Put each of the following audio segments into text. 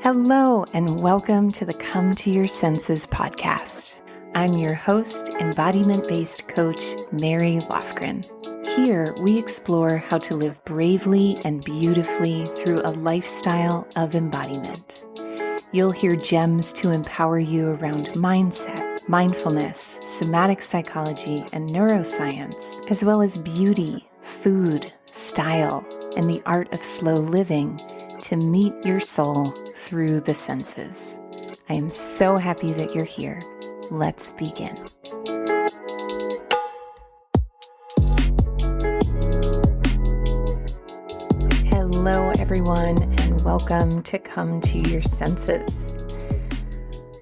Hello, and welcome to the Come to Your Senses podcast. I'm your host, embodiment-based coach, Mary Lofgren. Here, we explore how to live bravely and beautifully through a lifestyle of embodiment. You'll hear gems to empower you around mindset, mindfulness, somatic psychology, and neuroscience, as well as beauty, food, style, and the art of slow living to meet your soul through the senses. I am so happy that you're here. Let's begin. Hello, everyone, and welcome to Come to Your Senses.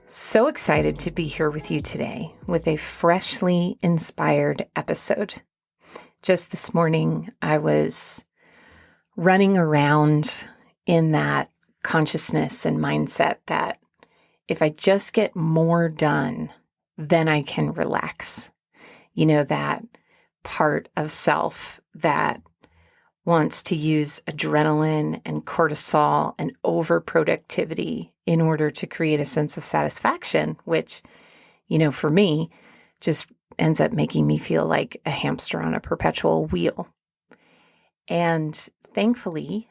So excited to be here with you today with a freshly inspired episode. Just this morning, I was running around in that consciousness and mindset that if I just get more done, then I can relax. You know, that part of self that wants to use adrenaline and cortisol and overproductivity in order to create a sense of satisfaction, which, for me, just ends up making me feel like a hamster on a perpetual wheel. And thankfully,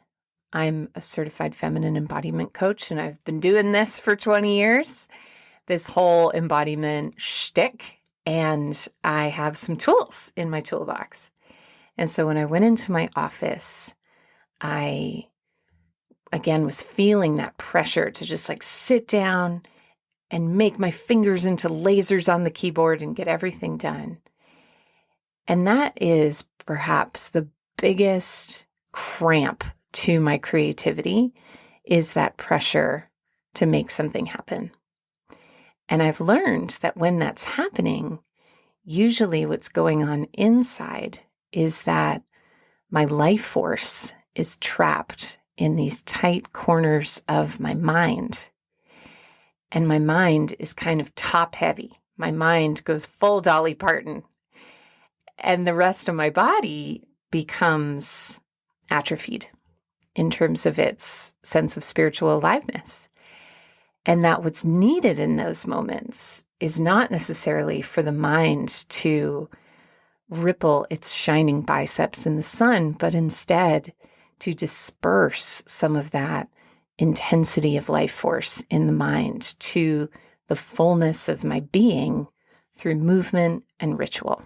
I'm a certified feminine embodiment coach, and I've been doing this for 20 years, this whole embodiment shtick, and I have some tools in my toolbox. And so when I went into my office, I, again, was feeling that pressure to just sit down and make my fingers into lasers on the keyboard and get everything done. And that is perhaps the biggest cramp to my creativity, is that pressure to make something happen. And I've learned that when that's happening, usually what's going on inside is that my life force is trapped in these tight corners of my mind. And my mind is kind of top heavy. My mind goes full Dolly Parton. And the rest of my body becomes atrophied in terms of its sense of spiritual aliveness. And that what's needed in those moments is not necessarily for the mind to ripple its shining biceps in the sun, but instead to disperse some of that intensity of life force in the mind to the fullness of my being through movement and ritual.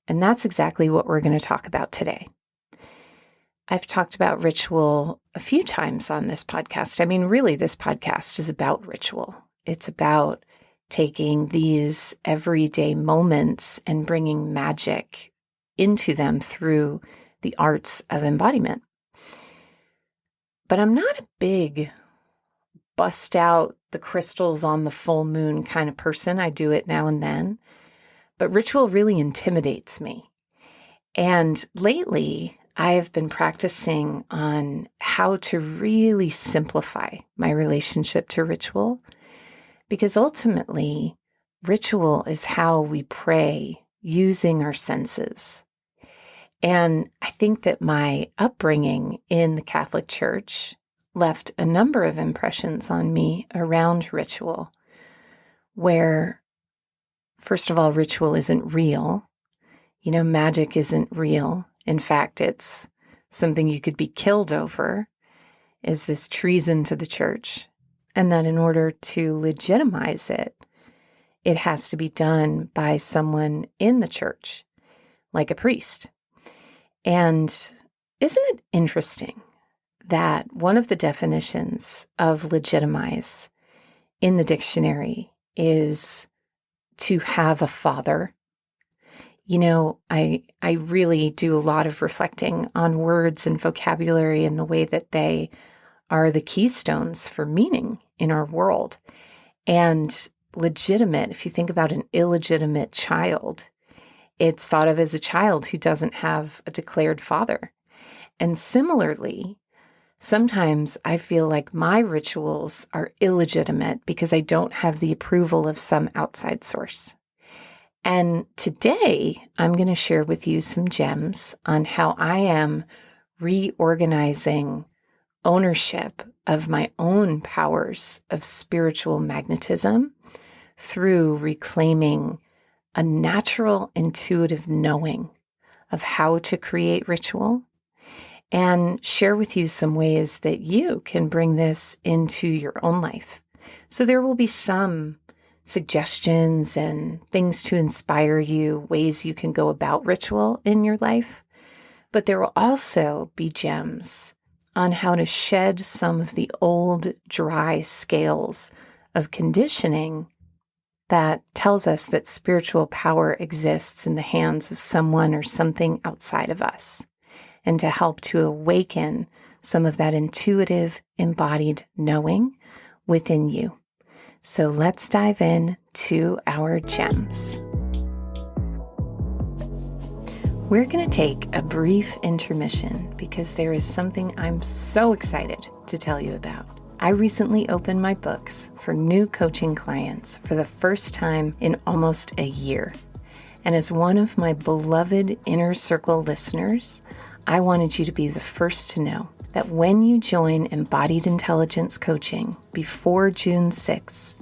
And that's exactly what we're going to talk about today. I've talked about ritual a few times on this podcast. I mean, really, this podcast is about ritual. It's about taking these everyday moments and bringing magic into them through the arts of embodiment. But I'm not a big bust out the crystals on the full moon kind of person. I do it now and then. But ritual really intimidates me. And lately, I have been practicing on how to really simplify my relationship to ritual, because ultimately, ritual is how we pray using our senses. And I think that my upbringing in the Catholic Church left a number of impressions on me around ritual, where, first of all, ritual isn't real. Magic isn't real. In fact, it's something you could be killed over, is this treason to the church. And that in order to legitimize it, it has to be done by someone in the church, like a priest. And isn't it interesting that one of the definitions of legitimize in the dictionary is to have a father? I really do a lot of reflecting on words and vocabulary and the way that they are the keystones for meaning in our world. And legitimate, if you think about an illegitimate child, it's thought of as a child who doesn't have a declared father. And similarly, sometimes I feel like my rituals are illegitimate because I don't have the approval of some outside source. And today, I'm going to share with you some gems on how I am reorganizing ownership of my own powers of spiritual magnetism through reclaiming a natural, intuitive knowing of how to create ritual, and share with you some ways that you can bring this into your own life. So there will be some suggestions and things to inspire you, ways you can go about ritual in your life, but there will also be gems on how to shed some of the old, dry scales of conditioning that tells us that spiritual power exists in the hands of someone or something outside of us, and to help to awaken some of that intuitive, embodied knowing within you. So let's dive in to our gems. We're going to take a brief intermission because there is something I'm so excited to tell you about. I recently opened my books for new coaching clients for the first time in almost a year. And as one of my beloved Inner Circle listeners, I wanted you to be the first to know that when you join Embodied Intelligence Coaching before June 6th,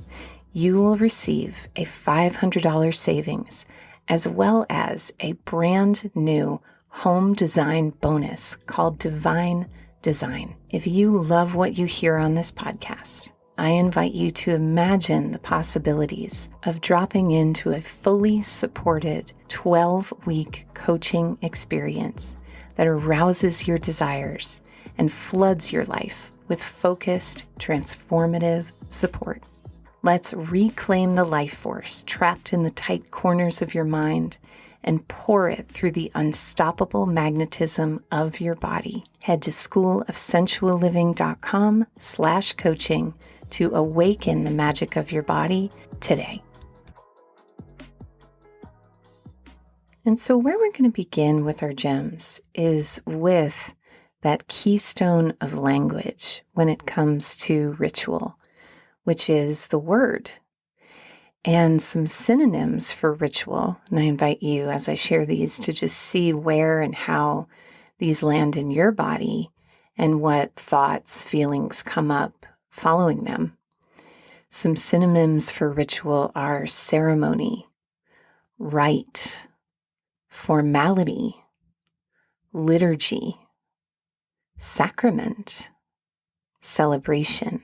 you will receive a $500 savings as well as a brand new home design bonus called Divine Design. If you love what you hear on this podcast, I invite you to imagine the possibilities of dropping into a fully supported 12-week coaching experience that arouses your desires and floods your life with focused, transformative support. Let's reclaim the life force trapped in the tight corners of your mind and pour it through the unstoppable magnetism of your body. Head to schoolofsensualliving.com/coaching to awaken the magic of your body today. And so where we're going to begin with our gems is with that keystone of language when it comes to ritual, which is the word. And some synonyms for ritual. And I invite you, as I share these, to just see where and how these land in your body and what thoughts, feelings come up following them. Some synonyms for ritual are ceremony, rite, formality, liturgy, sacrament, celebration,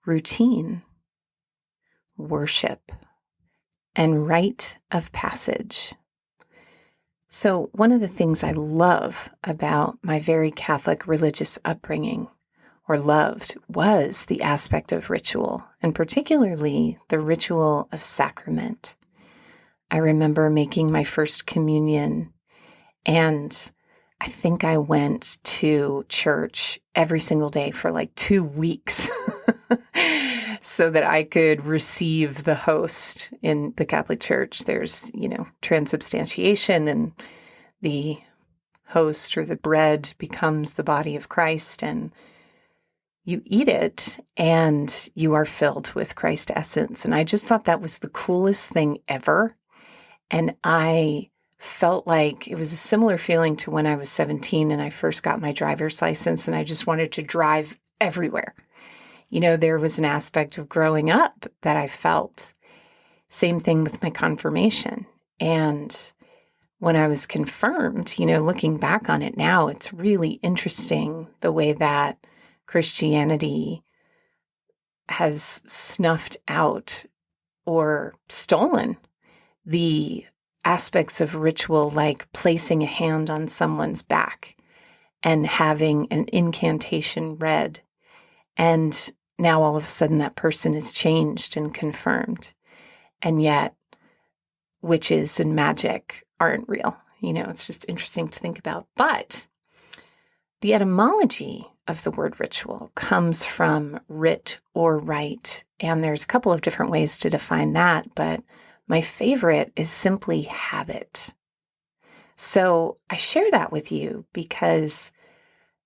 routine, worship, and rite of passage. So one of the things I love about my very Catholic religious upbringing, or loved, was the aspect of ritual, and particularly the ritual of sacrament. I remember making my first communion, and I think I went to church every single day for like 2 weeks so that I could receive the host. In the Catholic Church, there's, transubstantiation, and the host or the bread becomes the body of Christ, and you eat it and you are filled with Christ essence. And I just thought that was the coolest thing ever. And I felt like it was a similar feeling to when I was 17 and I first got my driver's license and I just wanted to drive everywhere. There was an aspect of growing up that I felt. Same thing with my confirmation. And when I was confirmed, looking back on it now, it's really interesting the way that Christianity has snuffed out or stolen the aspects of ritual, like placing a hand on someone's back and having an incantation read. And now all of a sudden that person is changed and confirmed. And yet witches and magic aren't real. It's just interesting to think about. But the etymology of the word ritual comes from writ or rite. And there's a couple of different ways to define that, but my favorite is simply habit. So I share that with you because,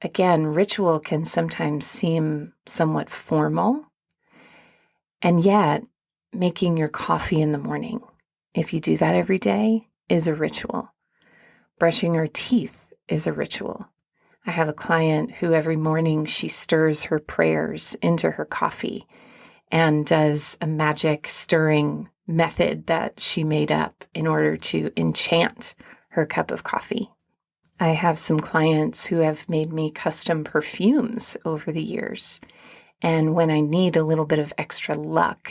again, ritual can sometimes seem somewhat formal, and yet making your coffee in the morning, if you do that every day, is a ritual. Brushing our teeth is a ritual. I have a client who every morning she stirs her prayers into her coffee and does a magic stirring method that she made up in order to enchant her cup of coffee. I have some clients who have made me custom perfumes over the years. And when I need a little bit of extra luck,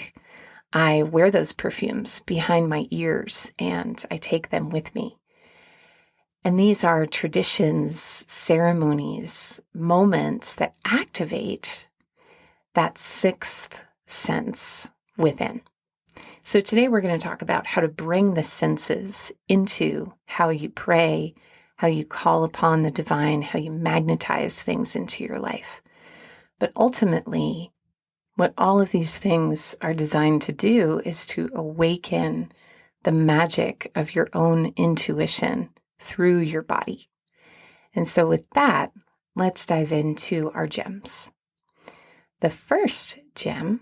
I wear those perfumes behind my ears and I take them with me. And these are traditions, ceremonies, moments that activate that sixth sense within. So today we're going to talk about how to bring the senses into how you pray, how you call upon the divine, how you magnetize things into your life. But ultimately, what all of these things are designed to do is to awaken the magic of your own intuition through your body. And so with that, let's dive into our gems. The first gem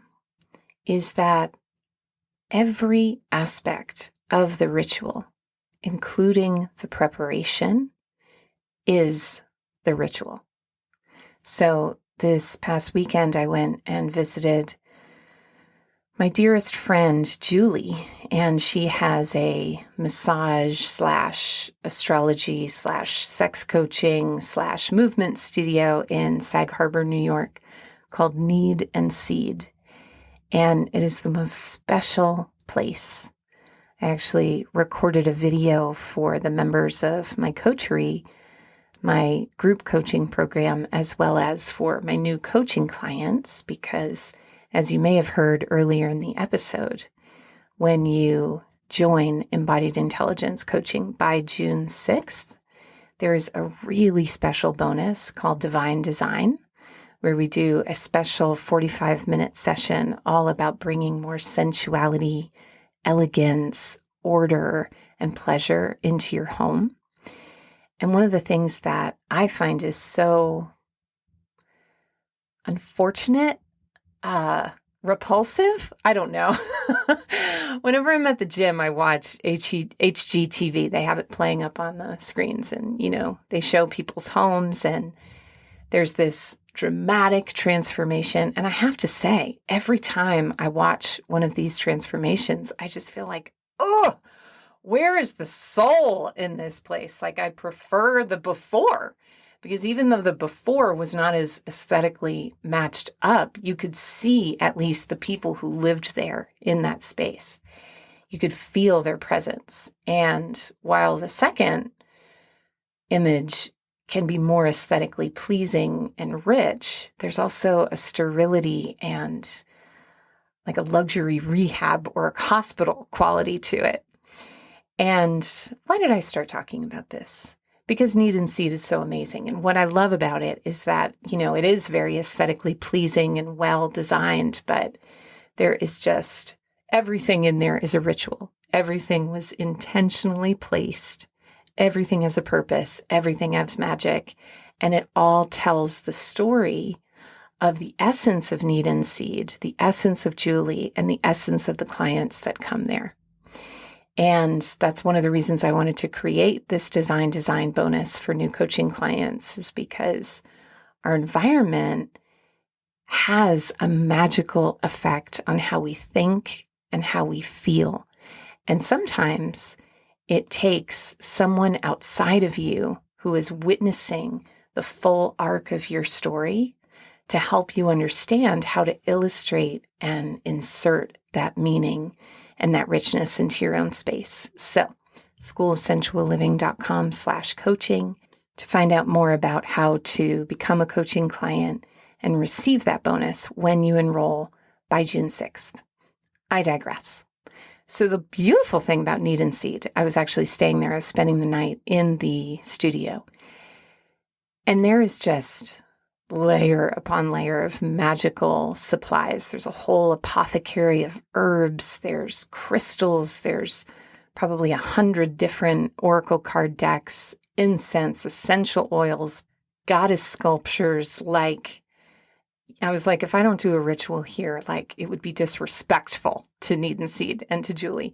is that every aspect of the ritual, including the preparation, is the ritual. So this past weekend, I went and visited my dearest friend, Julie, and she has a massage / astrology / sex coaching / movement studio in Sag Harbor, New York, called Need and Seed. And it is the most special place. I actually recorded a video for the members of my coterie, my group coaching program, as well as for my new coaching clients, because as you may have heard earlier in the episode, when you join Embodied Intelligence Coaching by June 6th, there is a really special bonus called Divine Design, where we do a special 45-minute session all about bringing more sensuality, elegance, order, and pleasure into your home. And one of the things that I find is so unfortunate, repulsive, I don't know. Whenever I'm at the gym, I watch HGTV. They have it playing up on the screens and, they show people's homes and there's this dramatic transformation. And I have to say, every time I watch one of these transformations, I just feel like, oh, where is the soul in this place? Like, I prefer the before, because even though the before was not as aesthetically matched up, you could see at least the people who lived there in that space. You could feel their presence. And while the second image can be more aesthetically pleasing and rich, there's also a sterility and like a luxury rehab or a hospital quality to it. And why did I start talking about this? Because Need and Seed is so amazing. And what I love about it is that, it is very aesthetically pleasing and well designed, but there is just everything in there is a ritual. Everything was intentionally placed. Everything has a purpose. Everything has magic. And it all tells the story of the essence of Need and Seed, the essence of Julie, and the essence of the clients that come there. And that's one of the reasons I wanted to create this Divine Design bonus for new coaching clients, is because our environment has a magical effect on how we think and how we feel. And sometimes it takes someone outside of you who is witnessing the full arc of your story to help you understand how to illustrate and insert that meaning and that richness into your own space. So, schoolofsensualliving.com/coaching to find out more about how to become a coaching client and receive that bonus when you enroll by June 6th. I digress. So the beautiful thing about Need and Seed, I was actually staying there. I was spending the night in the studio. And there is just layer upon layer of magical supplies. There's a whole apothecary of herbs. There's crystals. There's probably 100 different oracle card decks, incense, essential oils, goddess sculptures. I was like, if I don't do a ritual here, it would be disrespectful to Need and Seed and to Julie.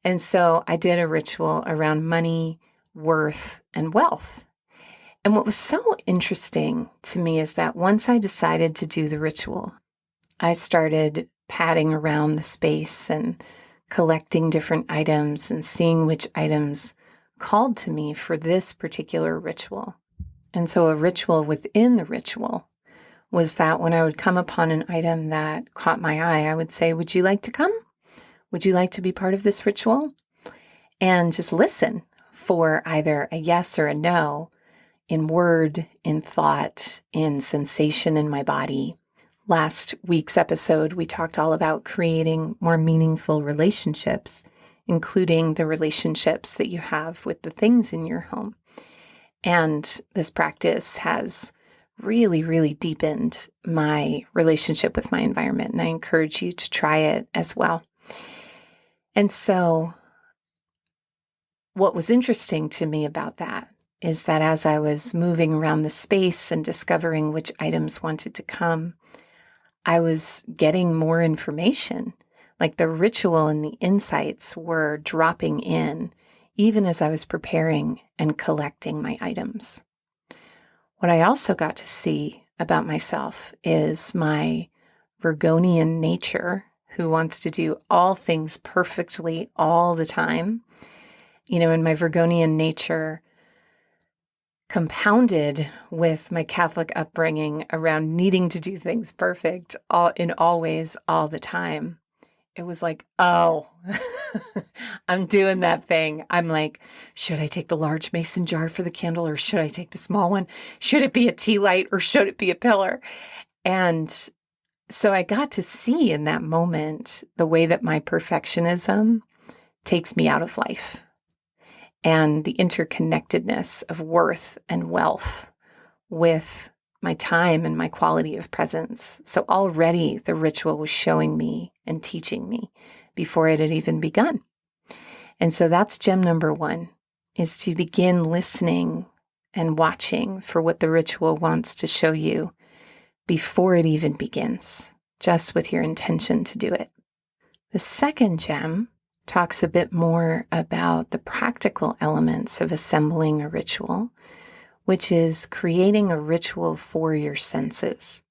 And so I did a ritual around money, worth, and wealth. And what was so interesting to me is that once I decided to do the ritual, I started padding around the space and collecting different items and seeing which items called to me for this particular ritual. And so a ritual within the ritual was that when I would come upon an item that caught my eye, I would say, "Would you like to come? Would you like to be part of this ritual?" And just listen for either a yes or a no in word, in thought, in sensation in my body. Last week's episode, we talked all about creating more meaningful relationships, including the relationships that you have with the things in your home. And this practice has really, really deepened my relationship with my environment, and I encourage you to try it as well. And so what was interesting to me about that is that as I was moving around the space and discovering which items wanted to come, I was getting more information. Like the ritual and the insights were dropping in, even as I was preparing and collecting my items. What I also got to see about myself is my Virgonian nature, who wants to do all things perfectly all the time. In my Virgonian nature, compounded with my Catholic upbringing around needing to do things perfect in all ways, all the time. It was like, oh, I'm doing that thing. I'm like, should I take the large mason jar for the candle or should I take the small one? Should it be a tea light or should it be a pillar? And so I got to see in that moment the way that my perfectionism takes me out of life, and the interconnectedness of worth and wealth with my time and my quality of presence. So already the ritual was showing me and teaching me before it had even begun. And so that's gem number one, is to begin listening and watching for what the ritual wants to show you before it even begins, just with your intention to do it. The second gem talks a bit more about the practical elements of assembling a ritual, which is creating a ritual for your senses.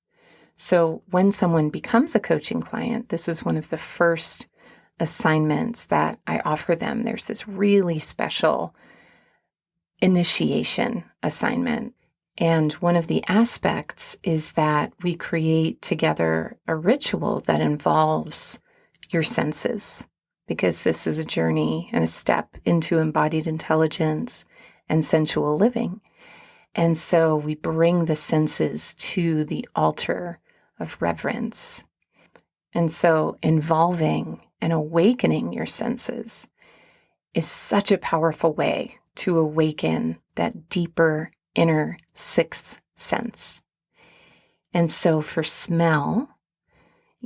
So when someone becomes a coaching client, this is one of the first assignments that I offer them. There's this really special initiation assignment. And one of the aspects is that we create together a ritual that involves your senses, because this is a journey and a step into embodied intelligence and sensual living. And so we bring the senses to the altar of reverence. And so involving and awakening your senses is such a powerful way to awaken that deeper inner sixth sense. And so for smell,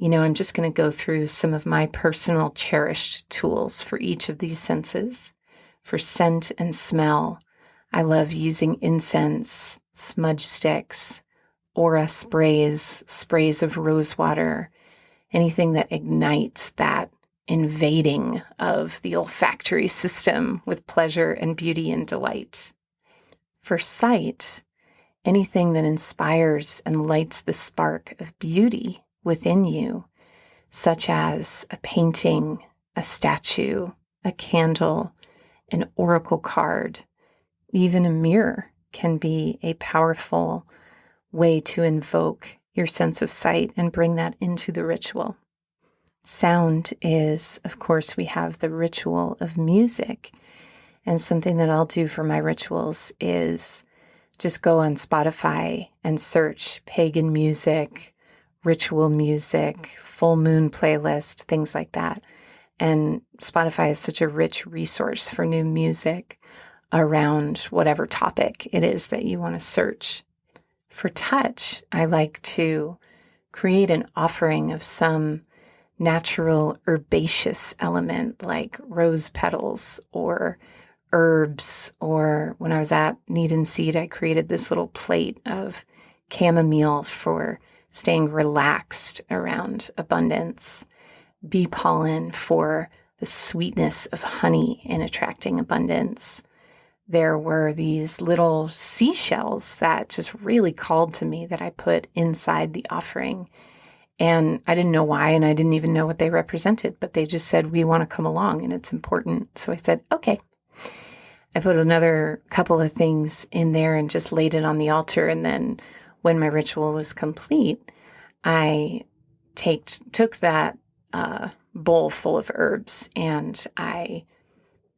I'm just going to go through some of my personal cherished tools for each of these senses. For scent and smell, I love using incense, smudge sticks, aura sprays of rose water, anything that ignites that invading of the olfactory system with pleasure and beauty and delight. For sight, anything that inspires and lights the spark of beauty within you, such as a painting, a statue, a candle, an oracle card, even a mirror can be a powerful way to invoke your sense of sight and bring that into the ritual. Sound is, of course, we have the ritual of music. And something that I'll do for my rituals is just go on Spotify and search pagan music, ritual music, full moon playlist, things like that. And Spotify is such a rich resource for new music around whatever topic it is that you want to search. For touch, I like to create an offering of some natural herbaceous element like rose petals or herbs, or when I was at Need and Seed, I created this little plate of chamomile for staying relaxed around abundance, bee pollen for the sweetness of honey in attracting abundance, there were these little seashells that just really called to me that I put inside the offering. And I didn't know why, and I didn't even know what they represented, but they just said, we want to come along and it's important. So I said, okay. I put another couple of things in there and just laid it on the altar. And then when my ritual was complete, I took that bowl full of herbs and I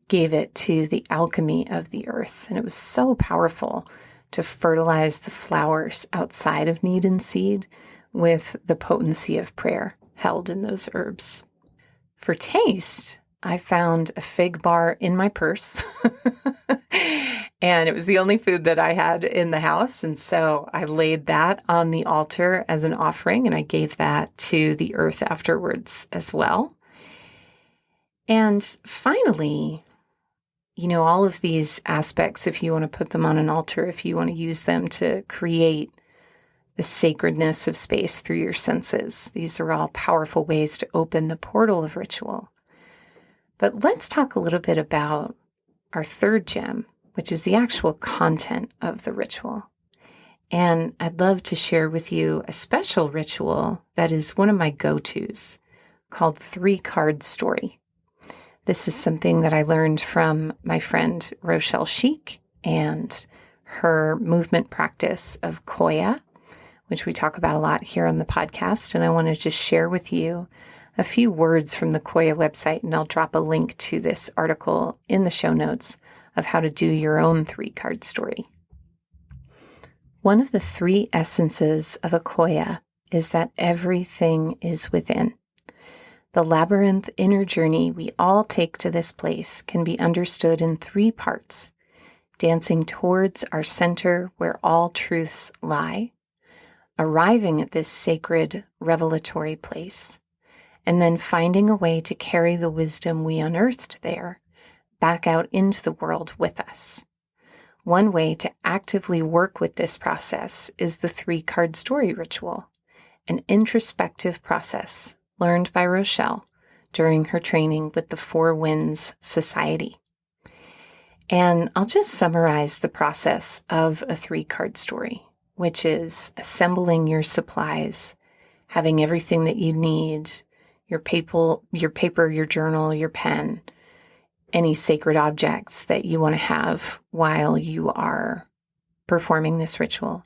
gave it to the alchemy of the earth. And it was so powerful to fertilize the flowers outside of need and seed with the potency of prayer held in those herbs. For taste, I found a fig bar in my purse, and it was the only food that I had in the house. And so I laid that on the altar as an offering, and I gave that to the earth afterwards as well. And finally, all of these aspects, if you want to put them on an altar, if you want to use them to create the sacredness of space through your senses, these are all powerful ways to open the portal of ritual. But let's talk a little bit about our third gem, which is the actual content of the ritual. And I'd love to share with you a special ritual that is one of my go-tos called 3-Card Story. This is something that I learned from my friend Rochelle Sheik and her movement practice of Koya, which we talk about a lot here on the podcast. And I want to just share with you a few words from the Koya website, and I'll drop a link to this article in the show notes of how to do your own 3-card story. One of the 3 essences of a Koya is that everything is within. The labyrinth inner journey we all take to this place can be understood in 3 parts: dancing towards our center where all truths lie, arriving at this sacred revelatory place, and then finding a way to carry the wisdom we unearthed there back out into the world with us. One way to actively work with this process is the 3-card story ritual, an introspective process learned by Rochelle during her training with the 4 Winds Society. And I'll just summarize the process of a 3-card story, which is assembling your supplies, having everything that you need, your paper, your journal, your pen, any sacred objects that you want to have while you are performing this ritual.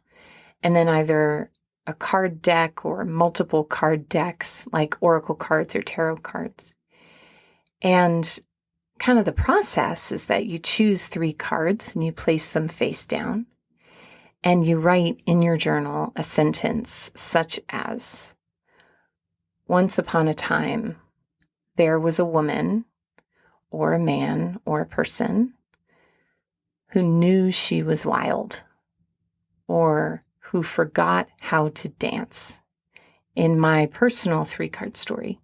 And then either a card deck or multiple card decks like oracle cards or tarot cards. And kind of the process is that you choose 3 cards and you place them face down. And you write in your journal a sentence such as, once upon a time, there was a woman or a man or a person who knew she was wild or who forgot how to dance. In my personal 3-card story,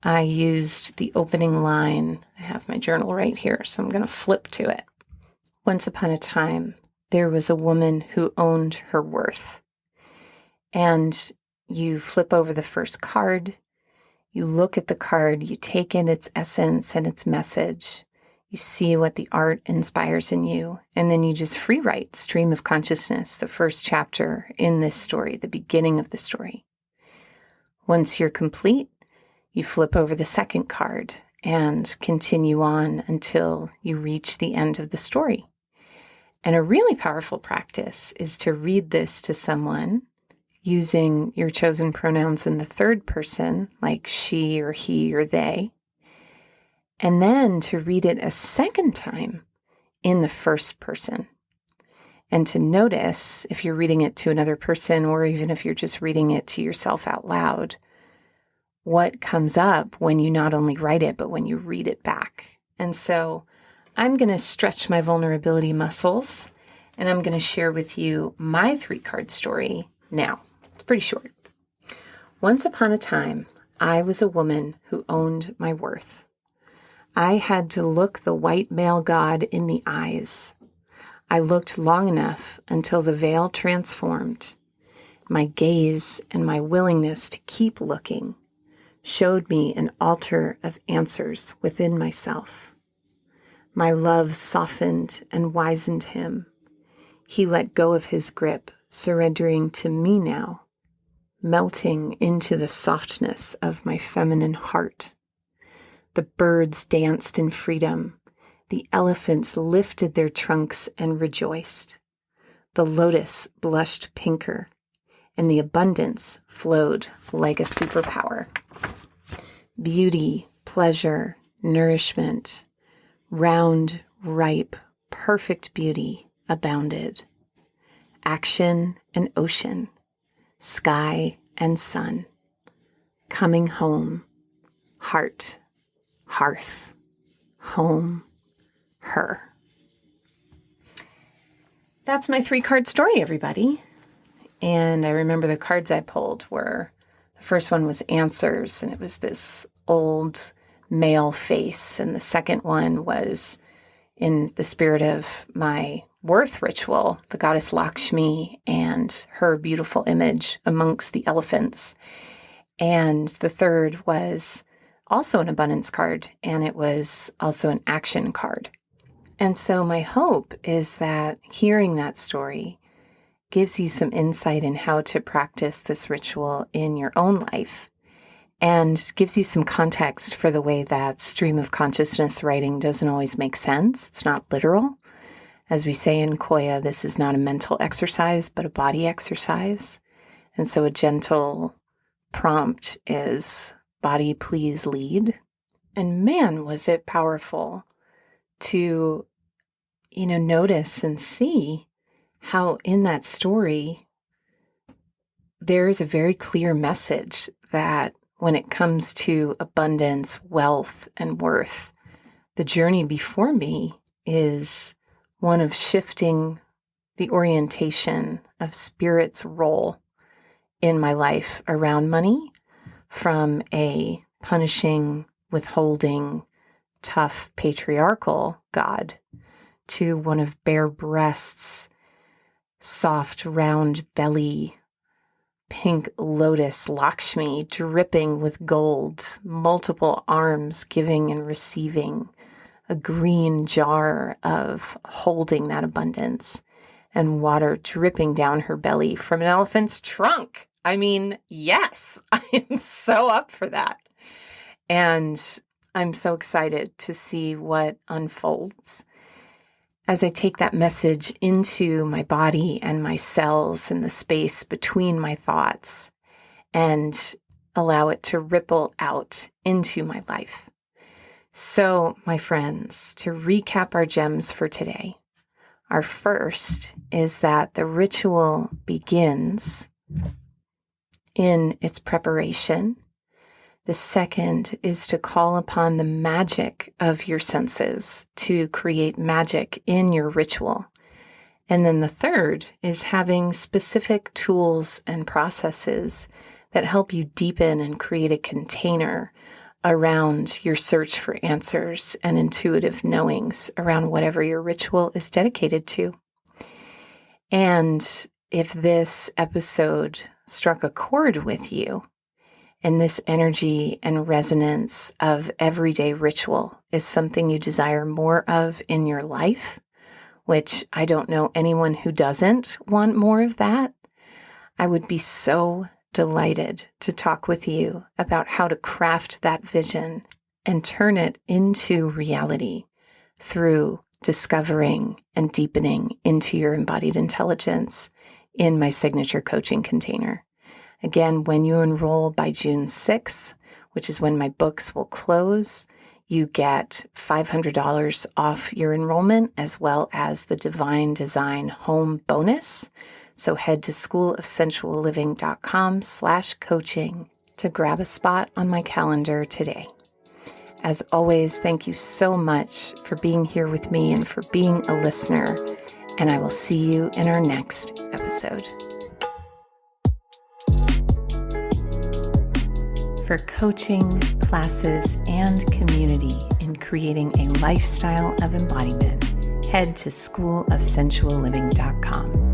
I used the opening line. I have my journal right here, so I'm going to flip to it. Once upon a time, there was a woman who owned her worth. And you flip over the first card, you look at the card, you take in its essence and its message, you see what the art inspires in you, and then you just free write stream of consciousness, the first chapter in this story, the beginning of the story. Once you're complete, you flip over the second card and continue on until you reach the end of the story. And a really powerful practice is to read this to someone using your chosen pronouns in the third person, like she or he or they, and then to read it a second time in the first person. And to notice if you're reading it to another person, or even if you're just reading it to yourself out loud, what comes up when you not only write it, but when you read it back. And so I'm going to stretch my vulnerability muscles, and I'm going to share with you my 3-card story now. It's pretty short. Once upon a time, I was a woman who owned my worth. I had to look the white male god in the eyes. I looked long enough until the veil transformed. My gaze and my willingness to keep looking showed me an altar of answers within myself. My love softened and wizened him. He let go of his grip, surrendering to me now, melting into the softness of my feminine heart. The birds danced in freedom. The elephants lifted their trunks and rejoiced. The lotus blushed pinker, and the abundance flowed like a superpower. Beauty, pleasure, nourishment, round, ripe, perfect beauty abounded. Action and ocean, sky and sun, coming home, heart, hearth, home, her. That's my 3-card story, everybody. And I remember the cards I pulled were, the first one was answers, and it was this old male face. And the second one was in the spirit of my worth ritual, the goddess Lakshmi and her beautiful image amongst the elephants. And the third was also an abundance card, and it was also an action card. And so my hope is that hearing that story gives you some insight in how to practice this ritual in your own life, and gives you some context for the way that stream of consciousness writing doesn't always make sense. It's not literal. As we say in Koya, this is not a mental exercise, but a body exercise. And so a gentle prompt is, body, please lead. And man, was it powerful to, notice and see how in that story, there is a very clear message that when it comes to abundance, wealth, and worth, the journey before me is one of shifting the orientation of Spirit's role in my life around money from a punishing, withholding, tough, patriarchal God to one of bare breasts, soft, round belly, pink lotus Lakshmi dripping with gold, multiple arms giving and receiving, a green jar of holding that abundance, and water dripping down her belly from an elephant's trunk. I mean, yes, I am so up for that. And I'm so excited to see what unfolds as I take that message into my body and my cells and the space between my thoughts and allow it to ripple out into my life. So, my friends, to recap our gems for today, our first is that the ritual begins in its preparation. The second is to call upon the magic of your senses to create magic in your ritual. And then the third is having specific tools and processes that help you deepen and create a container around your search for answers and intuitive knowings around whatever your ritual is dedicated to. And if this episode struck a chord with you, and this energy and resonance of everyday ritual is something you desire more of in your life, which I don't know anyone who doesn't want more of that, I would be so delighted to talk with you about how to craft that vision and turn it into reality through discovering and deepening into your embodied intelligence in my signature coaching container. Again, when you enroll by June 6th, which is when my books will close, you get $500 off your enrollment, as well as the Divine Design Home Bonus. So head to schoolofsensualliving.com/coaching to grab a spot on my calendar today. As always, thank you so much for being here with me and for being a listener, and I will see you in our next episode. For coaching, classes, and community in creating a lifestyle of embodiment, head to schoolofsensualliving.com.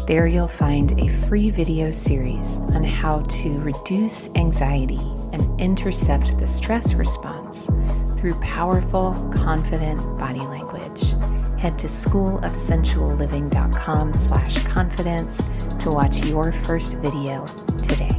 There you'll find a free video series on how to reduce anxiety and intercept the stress response confidence through powerful, confident body language. Head to schoolofsensualliving.com/confidence to watch your first video today.